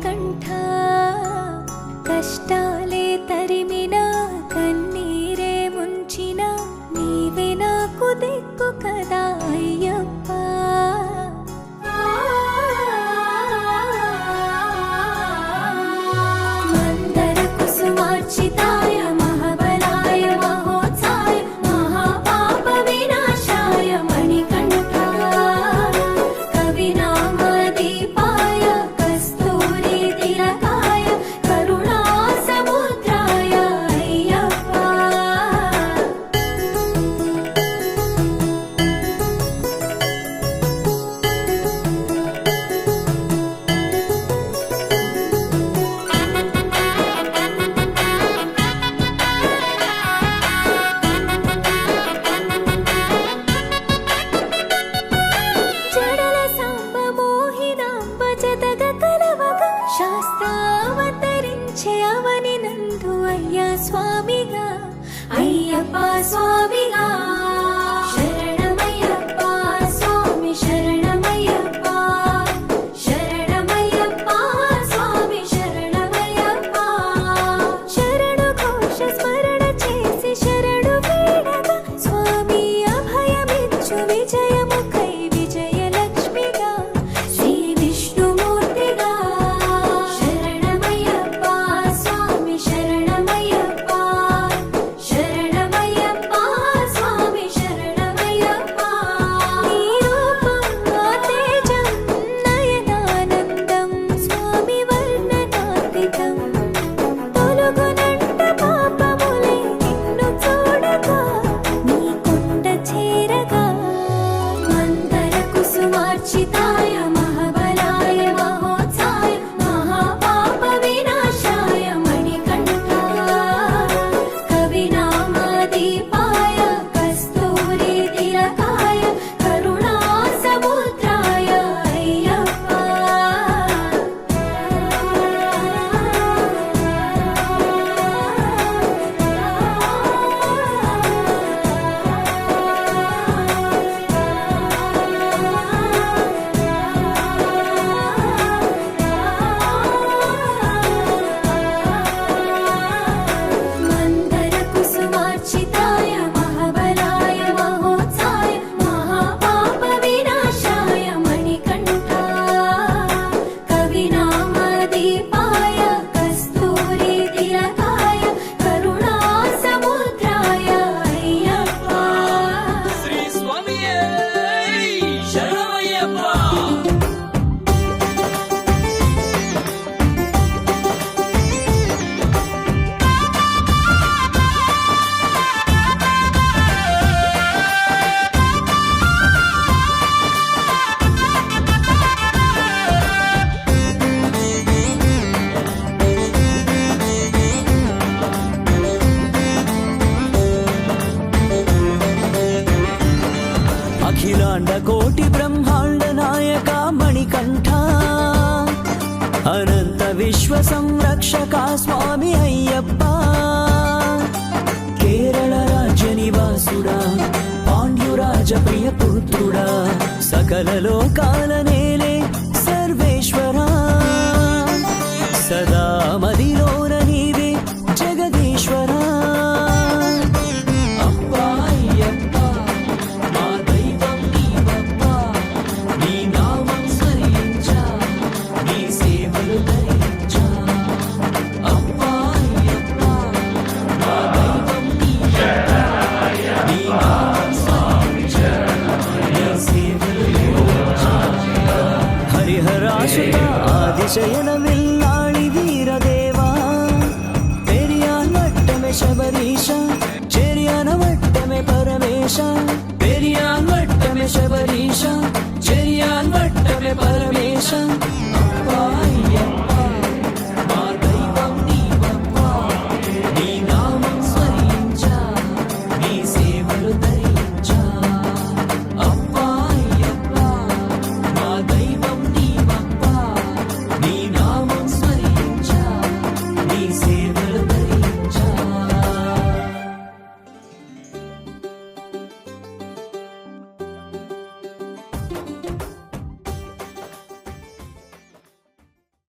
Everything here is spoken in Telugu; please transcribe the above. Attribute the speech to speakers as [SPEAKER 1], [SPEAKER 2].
[SPEAKER 1] మణికంఠ కష్టాలే తరిమిన కన్నీరే ముంచిన నీవే నాకు దిక్కు కదా అయ్యప్ప మందర కుసుమార్చితాయ మహాబలాయ మహోత్సాయ మహాపాప వినాశాయ మణికంఠ కవినామ దీపాయ కస్తూరి తిలకాయ కరుణా సముద్రాయ అయ్యప్ప జడల సాంబ మోహినాంబ జతగ కలవగ శాస్త్రావతరించే అవని నందు అయ్యా స్వామిగా అయ్యప్ప స్వామిగా శరణమయ్యప్ప స్వామి శరణమయ్యప్ప శరణమయ్యప్ప స్వామి శరణమయ్యప్ప శరణు ఘోష స్మరణ చేసి శరణు వీడగా స్వామి అభయమిచ్చు విజయముఖై విజయలక్ష్మిగా శ్రీ విష్ణుమూర్తిగా శరణమయ్యప్ప స్వామి శరణమయ్యప్ప శరణమయ్యప్ప స్వామి శరణమయ్యప్ప నీ రూపం తేజం నయనానందం స్వామి వర్ణనాతీతం తొలగునంట పాపములే నిన్ను చూడగా నీ కొండ చేరగా మందర కుసుమార్చితాయ మహాబలాయ మహోత్సాయ మహాపాప వినాశాయ మణికంఠ కవినామ దీపాయ కస్తూరి తిలకాయ కరుణా సముద్రాయ అయ్యప్ప మందర కుసుమార్చితాయ మహాబలాయ మహోత్సాయ మహాపాప వినాశాయ మణికంఠ కవినామ దీపాయ కస్తూరి తిలకాయ కరుణా సముద్రాయ అయ్యప్ప
[SPEAKER 2] శ్రీ స్వామియే శరణమయ్యప్ప
[SPEAKER 3] అఖిలాండ కోటి బ్రహ్మాండ నాయక మణికంఠ అనంత విశ్వ సంరక్షక స్వామి అయ్యప్ప కేరళ రాజ్య నివాసుడా పాండ్యురాజ ప్రియ పుత్రుడా సకల లోకాల నేలే సర్వేశ్వరా సదా మదిలోన నీవే జగదీశ్వరా అప్పా అయ్యప్ప మా దైవం నీవప్ప నీ నామం స్మరించా నీ సేవలు ధరించా అప్పా అయ్యప్ప మా దైవం నీవప్ప నీ నామం స్మరించా నీ సేవలు ధరించా హరిహరాసుత ఆదిశయన విల్లాళి వీరదేవా పెరియాన్ వట్టమే శబరీష చెరియాన వట్టమే పరమేశ పెరియాన్ వట్టమే శబరీష చెరియాన్ వట్టమే పరమేశ